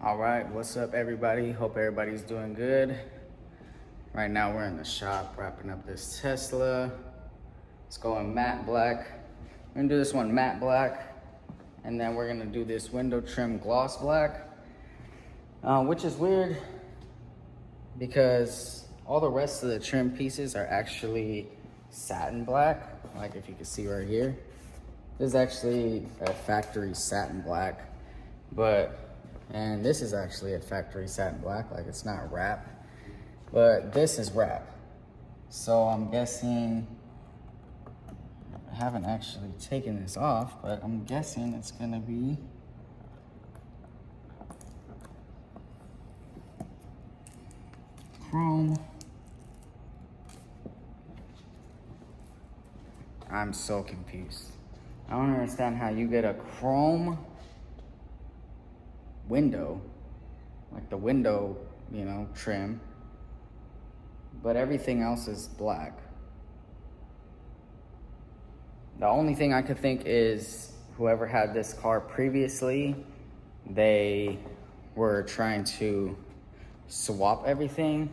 All right, what's up everybody? Hope everybody's doing good. Right now we're in the shop wrapping up this Tesla. It's going matte black. We're gonna do this one matte black, and then we're gonna do this window trim gloss black, which is weird because all the rest of the trim pieces are actually satin black. Like if you can see right here, this is actually a factory satin black, and this is actually a factory satin black, like it's not wrap, but this is wrap. So I'm guessing, I haven't actually taken this off, but I'm guessing it's gonna be chrome. I'm so confused. I don't understand how you get a chrome window, like the window, trim, but everything else is black. The only thing I could think is whoever had this car previously, they were trying to swap everything,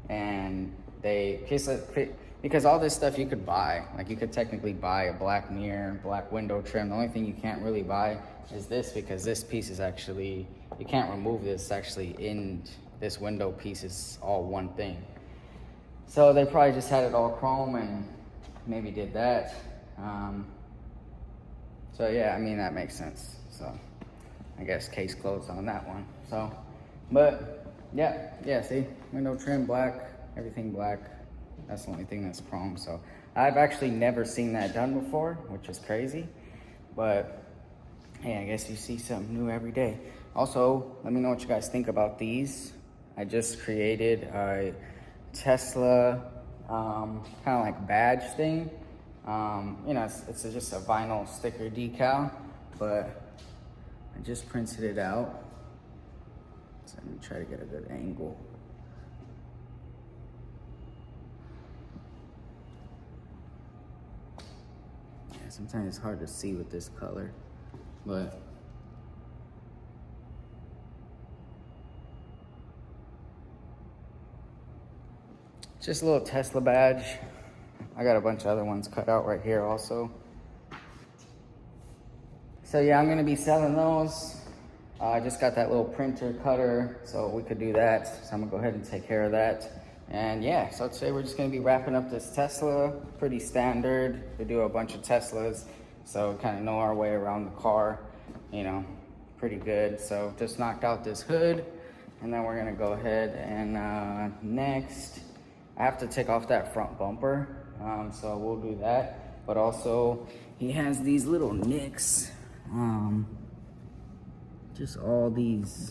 and because all this stuff you could buy. Like you could technically buy a black mirror, black window trim. The only thing you can't really buy is this, because this piece is actually, you can't remove this, actually in this window piece is all one thing. So they probably just had it all chrome and maybe did that. So yeah, I mean, that makes sense. So I guess case closed on that one. So, but yeah, see, window trim black, everything black. That's the only thing that's chrome. So I've actually never seen that done before, which is crazy. But hey, I guess you see something new every day. Also, let me know what you guys think about these. I just created a Tesla kind of like badge thing. It's just a vinyl sticker decal, but I just printed it out. So let me try to get a good angle. Sometimes it's hard to see with this color, but just a little Tesla badge. I got a bunch of other ones cut out right here also. So yeah, I'm gonna be selling those. I just got that little printer cutter, so we could do that. So I'm gonna go ahead and take care of that. And yeah, so today we're just gonna be wrapping up this Tesla. Pretty standard. We do a bunch of Teslas, so kind of know our way around the car, pretty good. So just knocked out this hood, and then we're gonna go ahead and next, I have to take off that front bumper, so we'll do that. But also, he has these little nicks, just all these,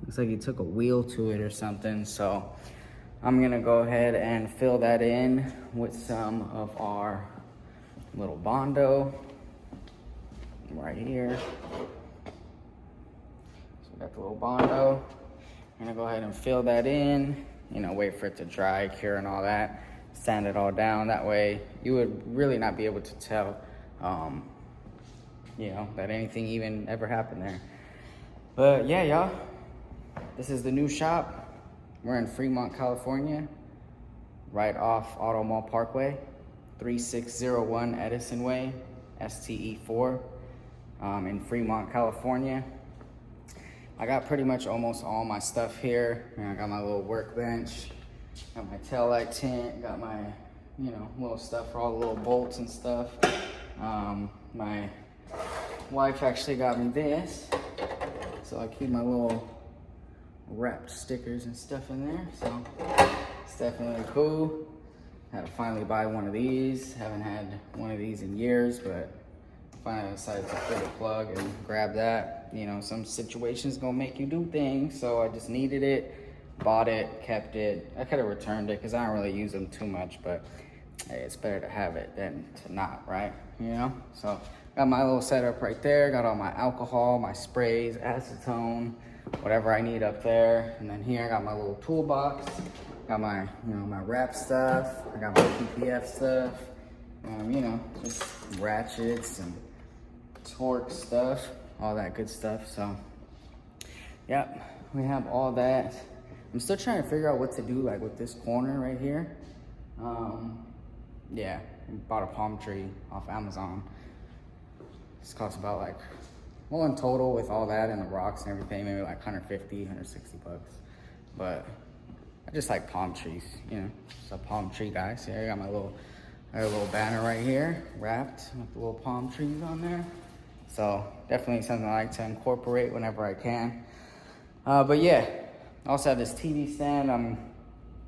looks like he took a wheel to it or something. So I'm gonna go ahead and fill that in with some of our little Bondo right here. So we got the little Bondo. I'm gonna go ahead and fill that in, wait for it to dry, cure and all that, sand it all down. That way you would really not be able to tell, that anything even ever happened there. But yeah, y'all, this is the new shop. We're in Fremont, California, right off Auto Mall Parkway, 3601 Edison Way, STE4, in Fremont, California. I got pretty much almost all my stuff here. I got my little workbench, got my taillight tent, got my, little stuff for all the little bolts and stuff. My wife actually got me this, so I keep my little wrapped stickers and stuff in there, so it's definitely cool. Had to finally buy one of these. Haven't had one of these in years, but finally decided to pull the plug and grab that. Some situations gonna make you do things, so I just needed it, bought it, kept it. I could have returned it because I don't really use them too much, but hey, it's better to have it than to not, right? So got my little setup right there, got all my alcohol, my sprays, acetone, whatever I need up there. And then here I got my little toolbox, got my, my wrap stuff, I got my PPF stuff, just ratchets and torque stuff, all that good stuff. So, yep, we have all that. I'm still trying to figure out what to do like with this corner right here. Yeah, bought a palm tree off Amazon. This costs about like, well, in total with all that and the rocks and everything, maybe like 150, 160 bucks. But I just like palm trees, you know, just a palm tree guy. So I got my little banner right here, wrapped with the little palm trees on there. So definitely something I like to incorporate whenever I can. But yeah, I also have this TV stand. I'm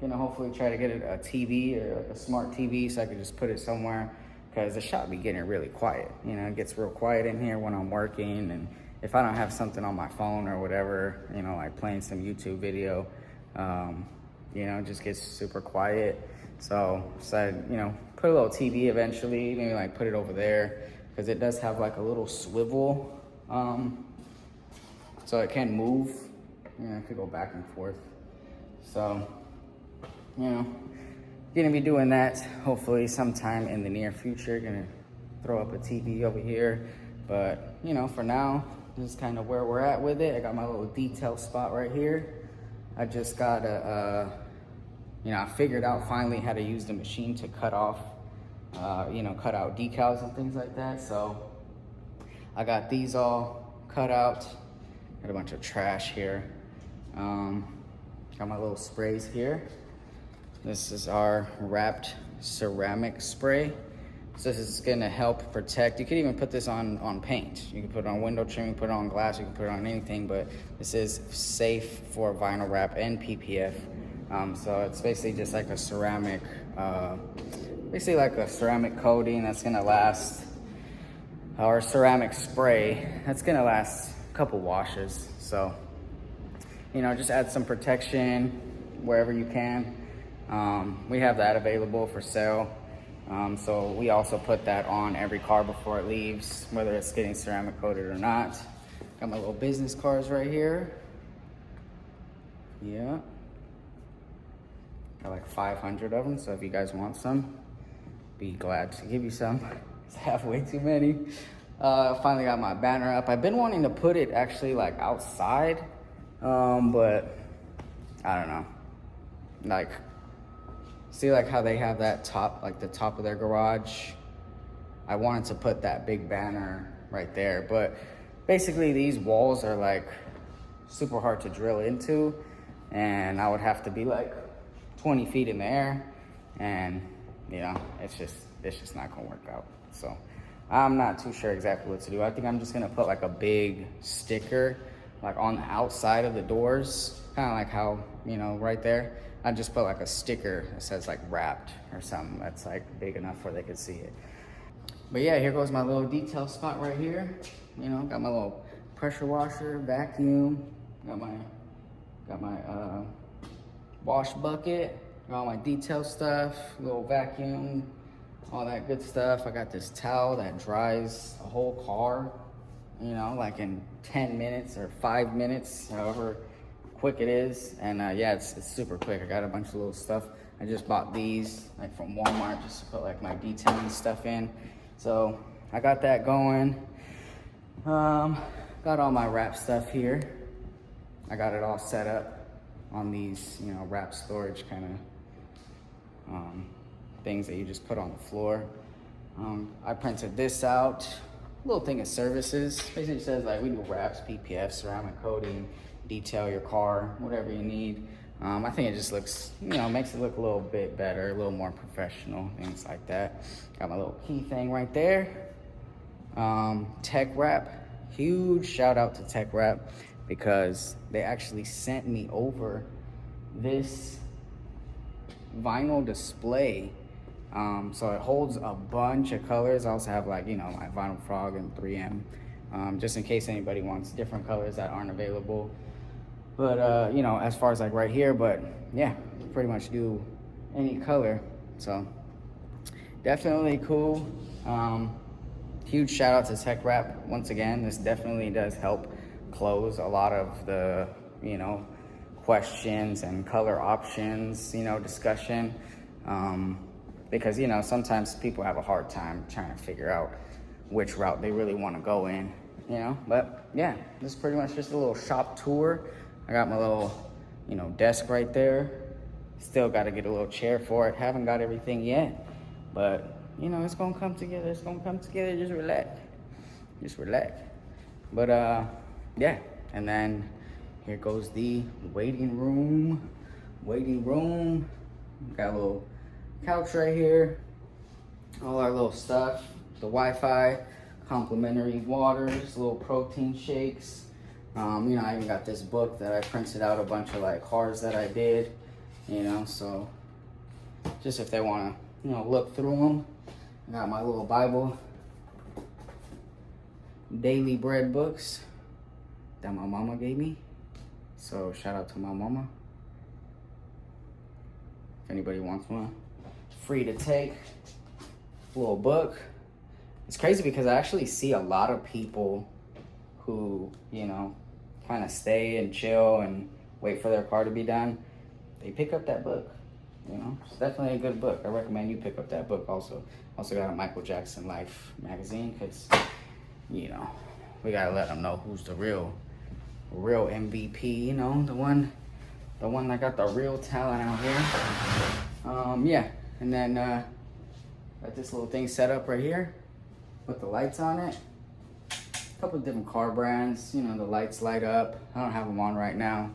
gonna hopefully try to get a TV or like a smart TV so I can just put it somewhere, because the shop be getting really quiet. You know, it gets real quiet in here when I'm working, and if I don't have something on my phone or whatever, you know, like playing some YouTube video, you know, it just gets super quiet. So decided, you know, put a little TV eventually, maybe like put it over there, because it does have like a little swivel, so it can move, you know, it could go back and forth. So, you know, gonna be doing that hopefully sometime in the near future. Gonna throw up a TV over here, but you know, for now, this is kind of where we're at with it. I got my little detail spot right here. I just got you know, I figured out finally how to use the machine to cut off, you know, cut out decals and things like that. So I got these all cut out. Got a bunch of trash here. Got my little sprays here. This is our wrapped ceramic spray. So this is gonna help protect. You could even put this on paint. You can put it on window trim, you can put it on glass, you can put it on anything, but this is safe for vinyl wrap and PPF. So it's basically just like a ceramic, basically like a ceramic coating that's gonna last, or ceramic spray that's gonna last a couple washes. So, you know, just add some protection wherever you can. We have that available for sale. So we also put that on every car before it leaves, whether it's getting ceramic coated or not. Got my little business cards right here. Yeah. Got like 500 of them, so if you guys want some, be glad to give you some. I have way too many. Finally got my banner up. I've been wanting to put it actually like outside, but I don't know. Like, see like how they have that top, like the top of their garage? I wanted to put that big banner right there, but basically these walls are like super hard to drill into, and I would have to be like 20 feet in the air, and you know, it's just not gonna work out. So I'm not too sure exactly what to do. I think I'm just gonna put like a big sticker like on the outside of the doors, kind of like how, you know, right there. I just put like a sticker that says like wrapped or something that's like big enough where they could see it. But yeah, here goes my little detail spot right here. You know, got my little pressure washer, vacuum, got my wash bucket, got all my detail stuff, little vacuum, all that good stuff. I got this towel that dries a whole car, you know, like in 10 minutes or 5 minutes, however quick it is. And yeah, it's super quick. I got a bunch of little stuff. I just bought these like from Walmart just to put like my detailing stuff in. So I got that going. Got all my wrap stuff here. I got it all set up on these, you know, wrap storage kind of things that you just put on the floor. I printed this out. Little thing of services. Basically says like we do wraps, PPF, ceramic coating, detail your car, whatever you need. I think it just looks, you know, makes it look a little bit better, a little more professional, things like that. Got my little key thing right there. Tech Wrap, huge shout out to Tech Wrap, because they actually sent me over this vinyl display. So it holds a bunch of colors. I also have like, you know, my Vinyl Frog and 3M, just in case anybody wants different colors that aren't available. But, you know, as far as like right here, but yeah, pretty much do any color. So definitely cool. Huge shout out to Tech Wrap. Once again, this definitely does help close a lot of the, you know, questions and color options, you know, discussion. Because, you know, sometimes people have a hard time trying to figure out which route they really want to go in, you know. But yeah, this is pretty much just a little shop tour. I got my little, you know, desk right there. Still got to get a little chair for it. Haven't got everything yet, but you know, it's gonna come together. It's gonna come together. Just relax. Just relax. But yeah. And then here goes the waiting room. Got a little couch right here. All our little stuff. The Wi-Fi, complimentary waters, little protein shakes. You know, I even got this book that I printed out a bunch of like cards that I did. You know, so just if they want to, you know, look through them. I got my little Bible, daily bread books that my mama gave me. So shout out to my mama. If anybody wants one, free to take. Little book. It's crazy because I actually see a lot of people who, you know, kind of stay and chill and wait for their car to be done. They pick up that book, you know. It's definitely a good book. I recommend you pick up that book also. Also got a Michael Jackson Life magazine because, you know, we gotta let them know who's the real MVP, you know, the one that got the real talent out here. Yeah, and then got this little thing set up right here with the lights on it. A couple of different car brands, you know, the lights light up. I don't have them on right now.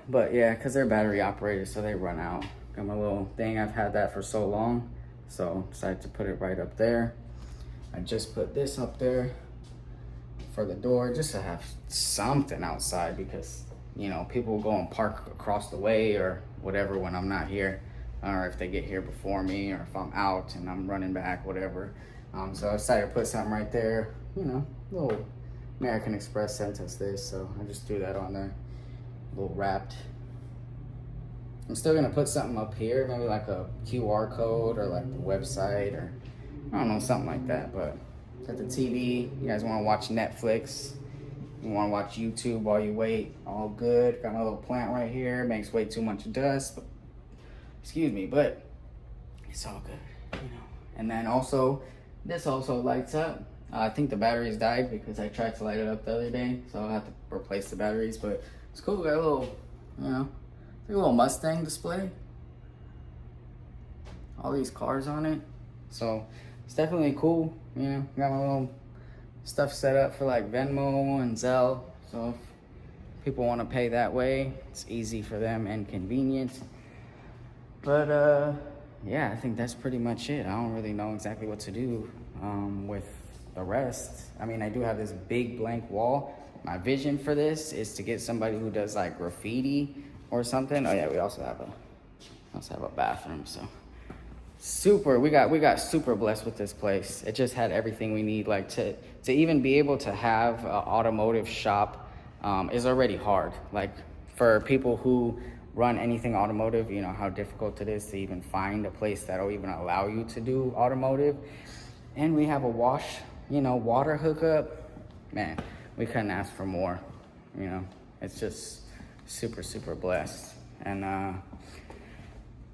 But yeah, because they're battery operated, so they run out. Got my little thing, I've had that for so long, so decided to put it right up there. I just put this up there for the door, just to have something outside because, you know, people will go and park across the way or whatever when I'm not here, or if they get here before me, or if I'm out and I'm running back, whatever. So I decided to put something right there, you know, little American Express sent us this, so I just threw that on there. A little wrapped. I'm still gonna put something up here, maybe like a QR code or like the website or I don't know, something like that. But got the TV. You guys want to watch Netflix? You want to watch YouTube while you wait? All good. Got my little plant right here. Makes way too much dust. Excuse me, but it's all good, you know. And then also, this also lights up. I think the batteries died because I tried to light it up the other day, so I'll have to replace the batteries. But it's cool. Got a little, you know, like a little Mustang display. All these cars on it, so it's definitely cool. You know, got my little stuff set up for like Venmo and Zelle. So if people want to pay that way, it's easy for them and convenient. But yeah, I think that's pretty much it. I don't really know exactly what to do with the rest. I mean, I do have this big blank wall. My vision for this is to get somebody who does like graffiti or something. Oh yeah, we also have a bathroom. So we got super blessed with this place. It just had everything we need. Like to even be able to have an automotive shop is already hard. Like for people who run anything automotive, you know how difficult it is to even find a place that'll even allow you to do automotive. And we have a water hookup. Man, we couldn't ask for more. You know, it's just super blessed. And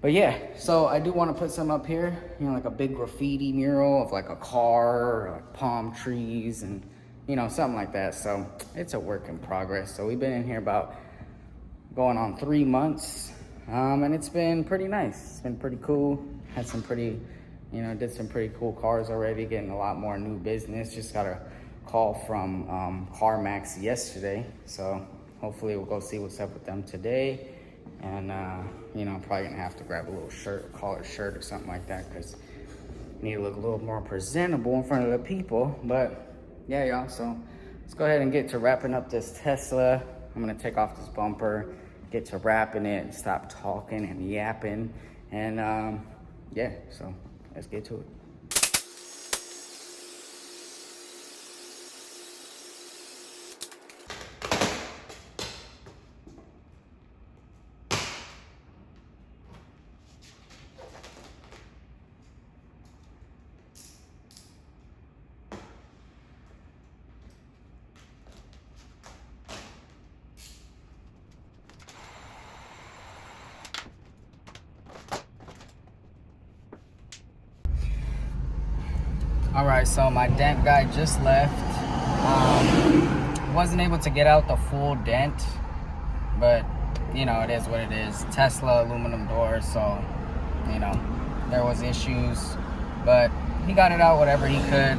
but yeah, so I do want to put some up here, you know, like a big graffiti mural of like a car, or like palm trees, and you know, something like that. So it's a work in progress. So we've been in here about going on 3 months, and it's been pretty nice. It's been pretty cool. Had some pretty, you know, did some pretty cool cars already, getting a lot more new business. Just got a call from Carmax yesterday, so hopefully we'll go see what's up with them today. And you know, I'm probably gonna have to grab a little shirt, a collared shirt or something like that, because I need to look a little more presentable in front of the people. But yeah, y'all, so let's go ahead and get to wrapping up this Tesla. I'm gonna take off this bumper, get to wrapping it, and stop talking and yapping. And yeah, so let's get to it. All right, so my dent guy just left. Wasn't able to get out the full dent, but you know, it is what it is. Tesla aluminum doors, so you know, there was issues, but he got it out whatever he could.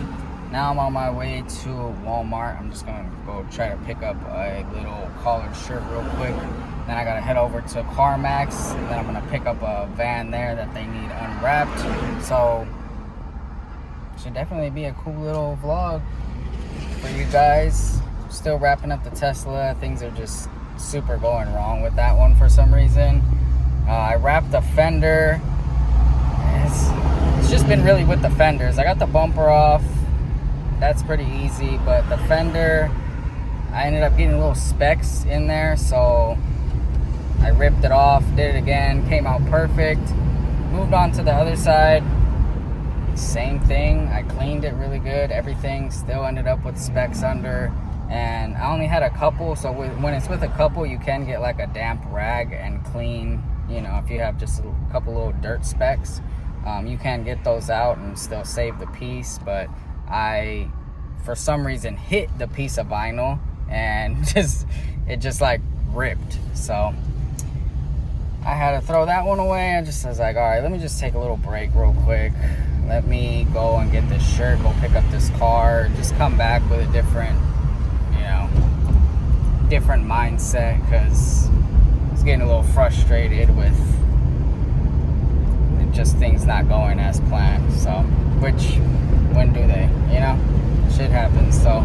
Now I'm on my way to Walmart. I'm just gonna go try to pick up a little collared shirt real quick. Then I gotta head over to Carmax, and then I'm gonna pick up a van there that they need unwrapped. So should definitely be a cool little vlog for you guys. Still wrapping up the Tesla. Things are just super going wrong with that one for some reason. I wrapped the fender. It's just been really with the fenders. I got the bumper off. That's pretty easy, but the fender, I ended up getting little specks in there, so I ripped it off, did it again, came out perfect. Moved on to the other side. Same thing. I cleaned it really good. Everything still ended up with specks under, and I only had a couple. So when it's with a couple, you can get like a damp rag and clean. You know, if you have just a couple little dirt specks, you can get those out and still save the piece. But I, for some reason, hit the piece of vinyl and it just like ripped. So I had to throw that one away. I was like, all right, let me just take a little break real quick. Let me go and get this shirt, go pick up this car, just come back with a different, you know, different mindset, because I was getting a little frustrated with just things not going as planned. So, which, when do they, you know? Shit happens. So,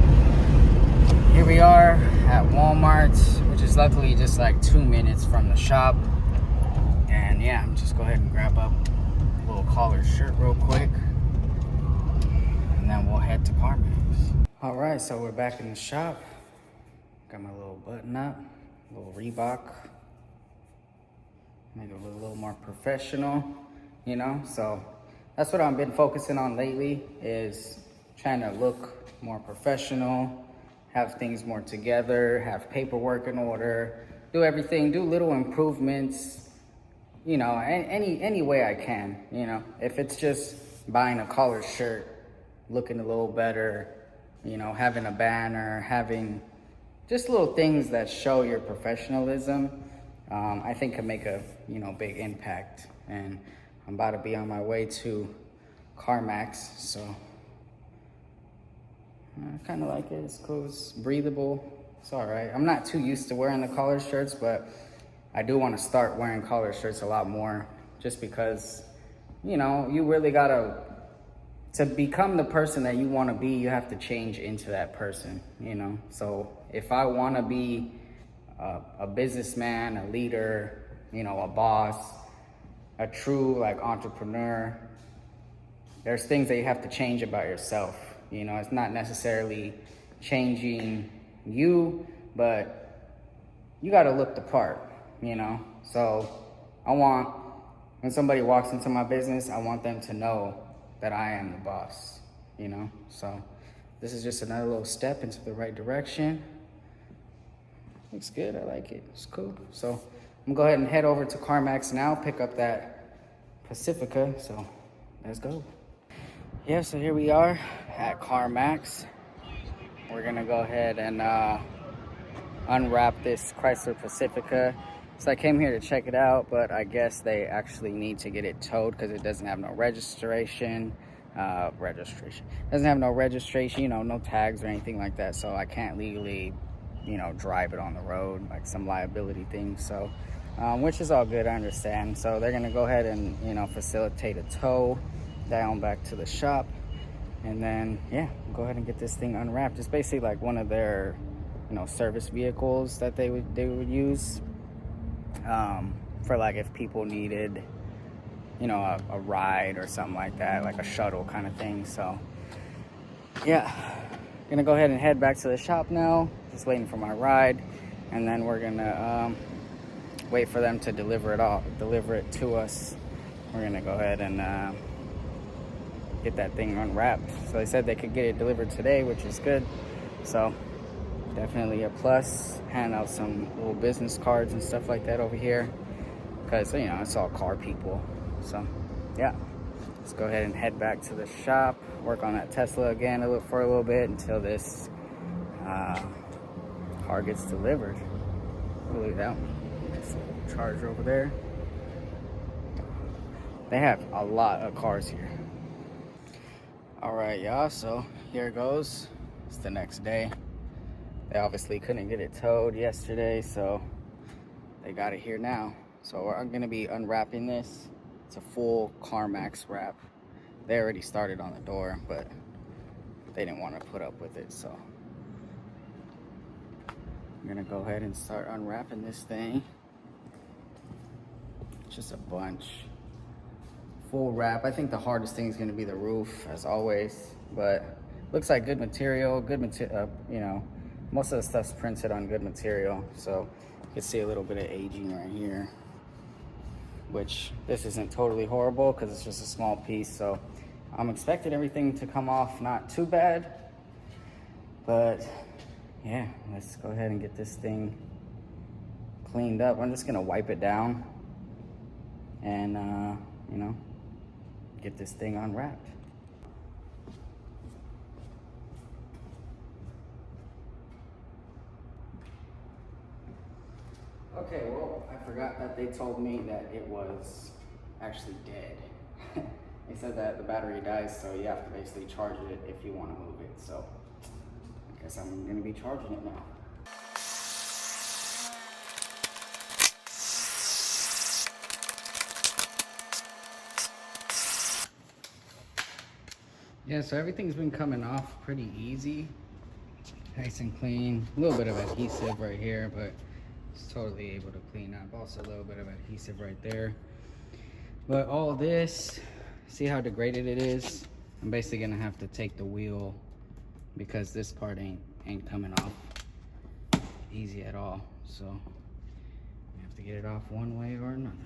here we are at Walmart, which is luckily just like 2 minutes from the shop. And yeah, I'm just go ahead and grab up a little collared shirt real quick, and then we'll head to Carmax. All right, so we're back in the shop. Got my little button up, a little Reebok. Make it look a little more professional, you know? So that's what I've been focusing on lately, is trying to look more professional, have things more together, have paperwork in order, do everything, do little improvements, you know, any way I can, you know. If it's just buying a collared shirt, looking a little better, you know, having a banner, having just little things that show your professionalism, I think can make a, you know, big impact. And I'm about to be on my way to Carmax, so I kind of like it. It's cool, it's breathable, it's all right. I'm not too used to wearing the collared shirts, but I do want to start wearing collared shirts a lot more, just because, you know, you really gotta, to become the person that you want to be, you have to change into that person, you know. So if I want to be a businessman, a leader, you know, a boss, a true like entrepreneur, there's things that you have to change about yourself. You know, it's not necessarily changing you, but you got to look the part, you know. So I want, when somebody walks into my business, I want them to know that I am the boss, you know. So this is just another little step into the right direction. Looks good, I like it, it's cool. So I'm gonna go ahead and head over to Carmax now, pick up that Pacifica, so let's go. Yeah, so here we are at Carmax. We're gonna go ahead and unwrap this Chrysler Pacifica. So I came here to check it out, but I guess they actually need to get it towed because it doesn't have no registration. Doesn't have no registration, you know, no tags or anything like that. So I can't legally, you know, drive it on the road, like some liability things. So, which is all good, I understand. So they're gonna go ahead and, you know, facilitate a tow down back to the shop. And then, yeah, go ahead and get this thing unwrapped. It's basically like one of their, you know, service vehicles that they would use for like if people needed, you know, a ride or something like that, like a shuttle kind of thing. So yeah, gonna go ahead and head back to the shop now, just waiting for my ride, and then we're gonna wait for them to deliver it to us. We're gonna go ahead and get that thing unwrapped. So they said they could get it delivered today, which is good. So definitely a plus. Hand out some little business cards and stuff like that over here, because, you know, it's all car people. So yeah, let's go ahead and head back to the shop, work on that Tesla again for a little bit until this car gets delivered. Look at that one. Nice little Charger over there. They have a lot of cars here. All right, y'all, so here it goes. It's the next day. They obviously couldn't get it towed yesterday, so they got it here now. So I'm gonna be unwrapping this. It's a full Carmax wrap. They already started on the door, but they didn't want to put up with it, so I'm gonna go ahead and start unwrapping this thing. Just a bunch. Full wrap. I think the hardest thing is gonna be the roof, as always, but looks like good material, you know, most of the stuff's printed on good material, so you can see a little bit of aging right here, which this isn't totally horrible because it's just a small piece, so I'm expecting everything to come off not too bad, but yeah, let's go ahead and get this thing cleaned up. I'm just gonna wipe it down and you know, get this thing unwrapped. Okay, well, I forgot that they told me that it was actually dead. They said that the battery dies, so you have to basically charge it if you want to move it. So I guess I'm going to be charging it now. Yeah, so everything's been coming off pretty easy. Nice and clean. A little bit of adhesive right here, but it's totally able to clean up. Also a little bit of adhesive right there. But all this, see how degraded it is? I'm basically gonna have to take the wheel because this part ain't coming off easy at all. So I have to get it off one way or another.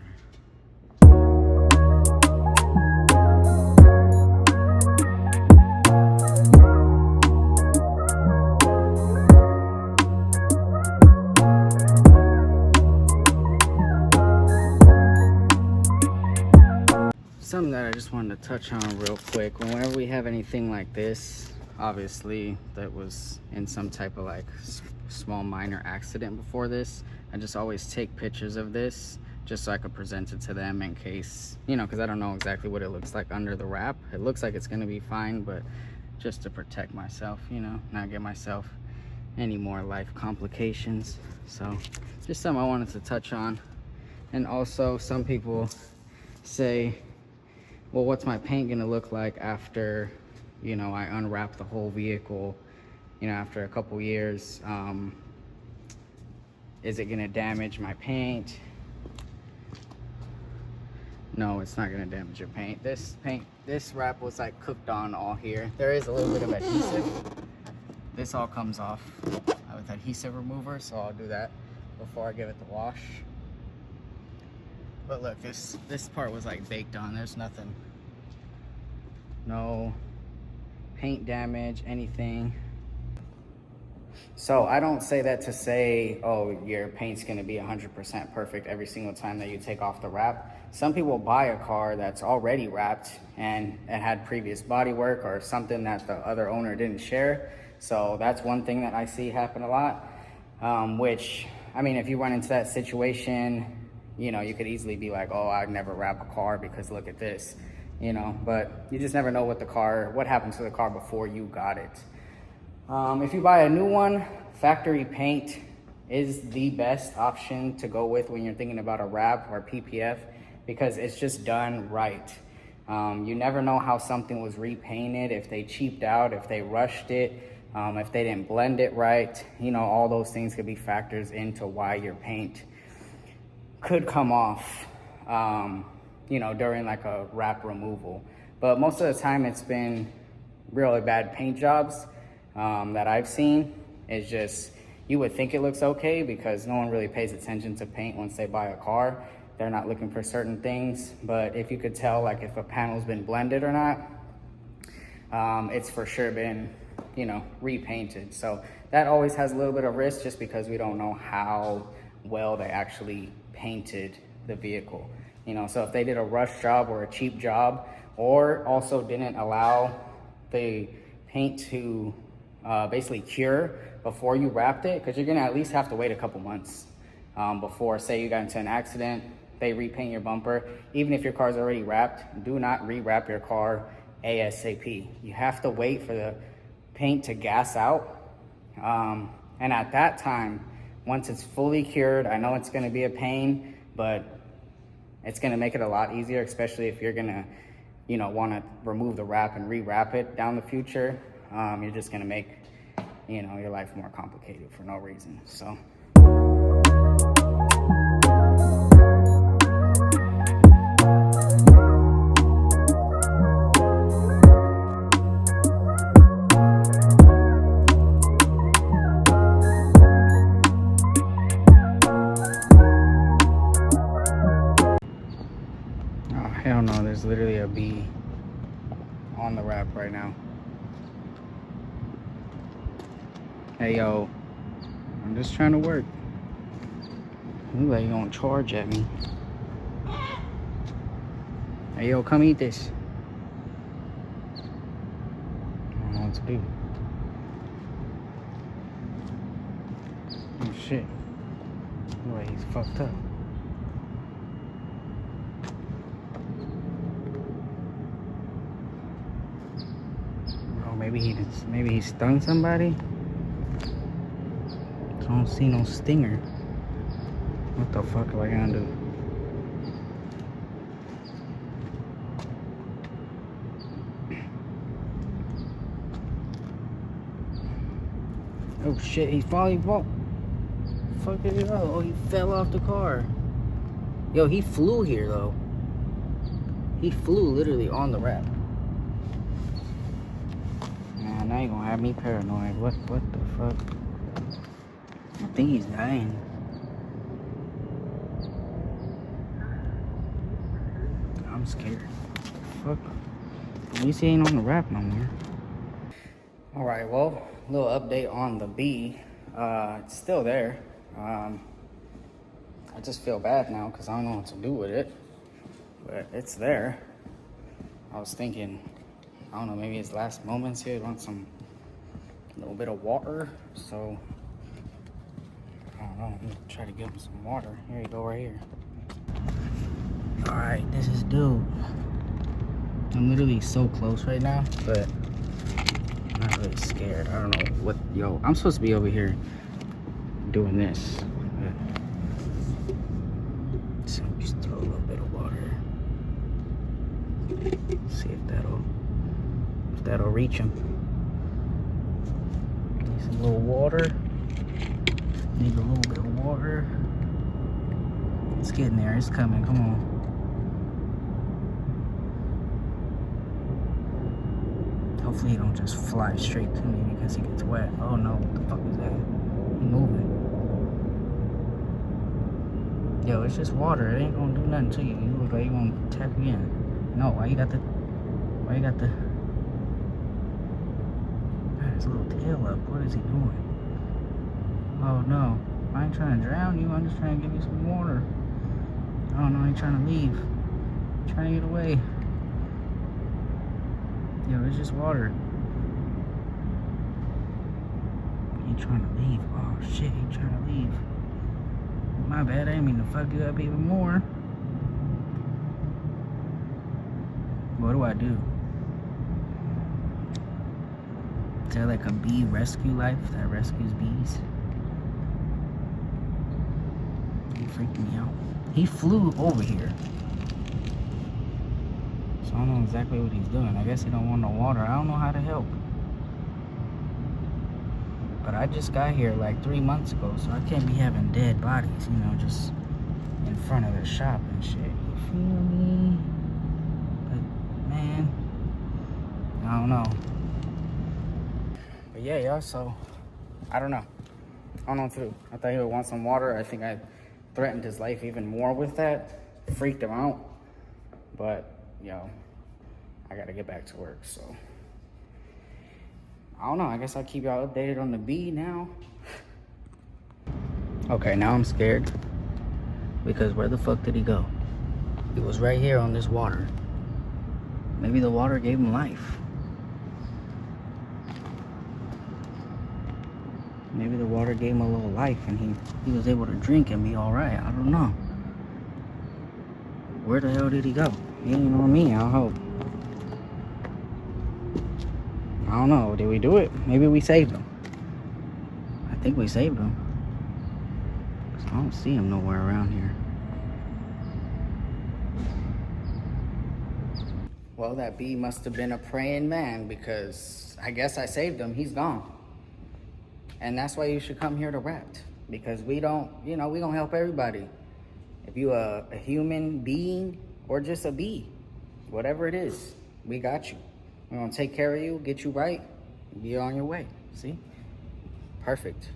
Something that I just wanted to touch on real quick. Whenever we have anything like this, obviously that was in some type of like small minor accident before this, I just always take pictures of this just so I could present it to them in case, you know, because I don't know exactly what it looks like under the wrap. It looks like it's gonna be fine, but just to protect myself, you know, not get myself any more life complications. So just something I wanted to touch on. And also some people say, well, what's my paint gonna look like after, you know, I unwrap the whole vehicle, you know, after a couple years? Is it gonna damage my paint? No, it's not gonna damage your paint. This wrap was like cooked on all here. There is a little bit of adhesive. This all comes off with adhesive remover, so I'll do that before I give it the wash. But look, this part was like baked on. There's nothing, no paint damage, anything. So I don't say that to say, oh, your paint's gonna be 100% perfect every single time that you take off the wrap. Some people buy a car that's already wrapped and it had previous body work or something that the other owner didn't share. So that's one thing that I see happen a lot, which, I mean, if you run into that situation, you know, you could easily be like, oh, I'd never wrap a car because look at this, you know, but you just never know what happened to the car before you got it. If you buy a new one, factory paint is the best option to go with when you're thinking about a wrap or PPF because it's just done right. You never know how something was repainted, if they cheaped out, if they rushed it, if they didn't blend it right. You know, all those things could be factors into why your paint could come off, you know, during like a wrap removal. But most of the time it's been really bad paint jobs that I've seen. It's just, you would think it looks okay because no one really pays attention to paint once they buy a car. They're not looking for certain things, but if you could tell like if a panel's been blended or not, it's for sure been, you know, repainted. So that always has a little bit of risk just because we don't know how well they actually painted the vehicle. You know, so if they did a rush job or a cheap job or also didn't allow the paint to basically cure before you wrapped it, because you're gonna at least have to wait a couple months before, say you got into an accident, they repaint your bumper. Even if your car's already wrapped, do not re-wrap your car ASAP. You have to wait for the paint to gas out. And at that time, once it's fully cured, I know it's gonna be a pain, but it's gonna make it a lot easier, especially if you're gonna, you know, wanna remove the wrap and re-wrap it down the future. You're just gonna make, you know, your life more complicated for no reason, so. Hell no, there's literally a bee on the wrap right now. Hey yo, I'm just trying to work. Look like you gonna charge at me. Hey yo, come eat this. I don't know what to do. Oh shit. Look like he's fucked up. Maybe he stung somebody. I don't see no stinger. What the fuck am I gonna do? Oh shit, he's falling. Fuck it up. Oh, he fell off the car. Yo, he flew here though. He flew literally on the wrap. Now you gonna have me paranoid. What the fuck? I think he's dying. I'm scared. Fuck. At least he ain't on the wrap no more. Alright, well, a little update on the bee. It's still there. I just feel bad now because I don't know what to do with it. But it's there. I was thinking, I don't know, maybe his last moments here, he wants a little bit of water, so I don't know, I'm gonna try to give him some water. Here you go, right here. All right, this is dude. I'm literally so close right now, but I'm not really scared. I don't know what, yo, I'm supposed to be over here doing this. So just throw a little bit of water. See if that'll reach him. Need some little water. Need a little bit of water. It's getting there. It's coming. Come on. Hopefully he don't just fly straight to me because he gets wet. Oh no, what the fuck is that? He moving. Yo, it's just water. It ain't gonna do nothing to you. You look like you gonna tap me in. No, why you got the his little tail up? What is he doing? Oh no, I ain't trying to drown you. I'm just trying to give you some water. Oh no, I ain't trying to leave. I'm trying to get away. Yo, it's just water. He trying to leave. Oh shit, he trying to leave. My bad, I didn't mean to fuck you up even more. What do I do? Is there like a bee rescue life that rescues bees? He freaked me out. He flew over here. So I don't know exactly what he's doing. I guess he don't want no water. I don't know how to help. But I just got here like 3 months ago, so I can't be having dead bodies, you know, just in front of the shop and shit. You feel me? But man, I don't know. But yeah, y'all, so I don't know. I don't know what to do. I thought he would want some water. I think I threatened his life even more with that. Freaked him out. But, yo, I gotta get back to work, so I don't know. I guess I'll keep y'all updated on the bee now. Okay, now I'm scared. Because where the fuck did he go? He was right here on this water. Maybe the water gave him life. Maybe the water gave him a little life and he was able to drink and be alright. I don't know. Where the hell did he go? He ain't on me, I hope. I don't know. Did we do it? Maybe we saved him. I think we saved him. 'Cause I don't see him nowhere around here. Well, that bee must have been a praying man, because I guess I saved him. He's gone. And that's why you should come here to Wrapped, because we don't, we don't help everybody. If you a human being or just a bee, whatever it is, we got you. We're gonna take care of you, get you right, be on your way. See? Perfect.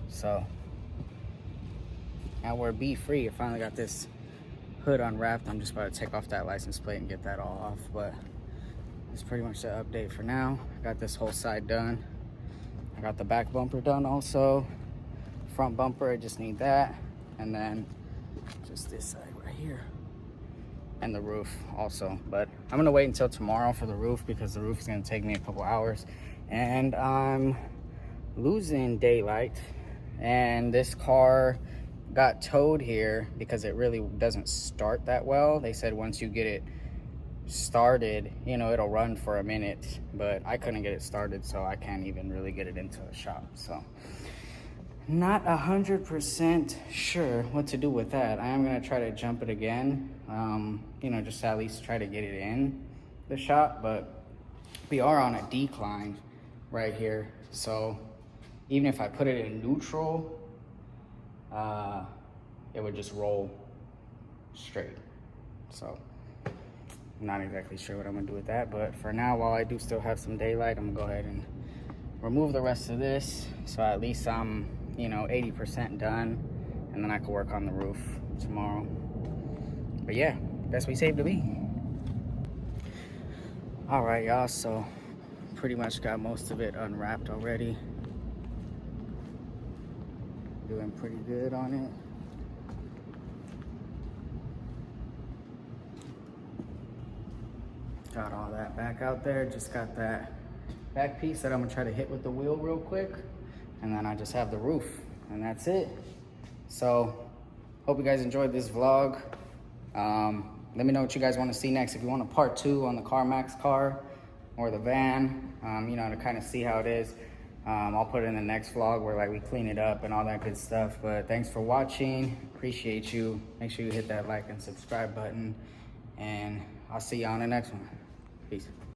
So now we're bee free. I finally got this hood unwrapped. I'm just about to take off that license plate and get that all off, but it's pretty much the update for now. I got this whole side done. I got the back bumper done also. Front bumper, I just need that. And then just this side right here. And the roof also. But I'm gonna wait until tomorrow for the roof, because the roof is gonna take me a couple hours. And I'm losing daylight. And this car got towed here because it really doesn't start that well. They said once you get it started, it'll run for a minute, but I couldn't get it started, so I can't even really get it into the shop. So not 100% sure what to do with that. I am gonna try to jump it again, just to at least try to get it in the shop, but we are on a decline right here, so even if I put it in neutral, it would just roll straight. So I'm not exactly sure what I'm gonna do with that, but for now, while I do still have some daylight, I'm gonna go ahead and remove the rest of this, so at least I'm 80% done, and then I can work on the roof tomorrow. But yeah, guess we saved a bee. All right, y'all, so pretty much got most of it unwrapped already. Doing pretty good on it. Got all that back out there. Just got that back piece that I'm gonna try to hit with the wheel real quick. And then I just have the roof, and that's it. So, hope you guys enjoyed this vlog. Let me know what you guys want to see next. If you want a part 2 on the Carmax car or the van, to kind of see how it is. I'll put it in the next vlog where we clean it up and all that good stuff. But thanks for watching. Appreciate you. Make sure you hit that like and subscribe button. And I'll see you on the next one. Peace.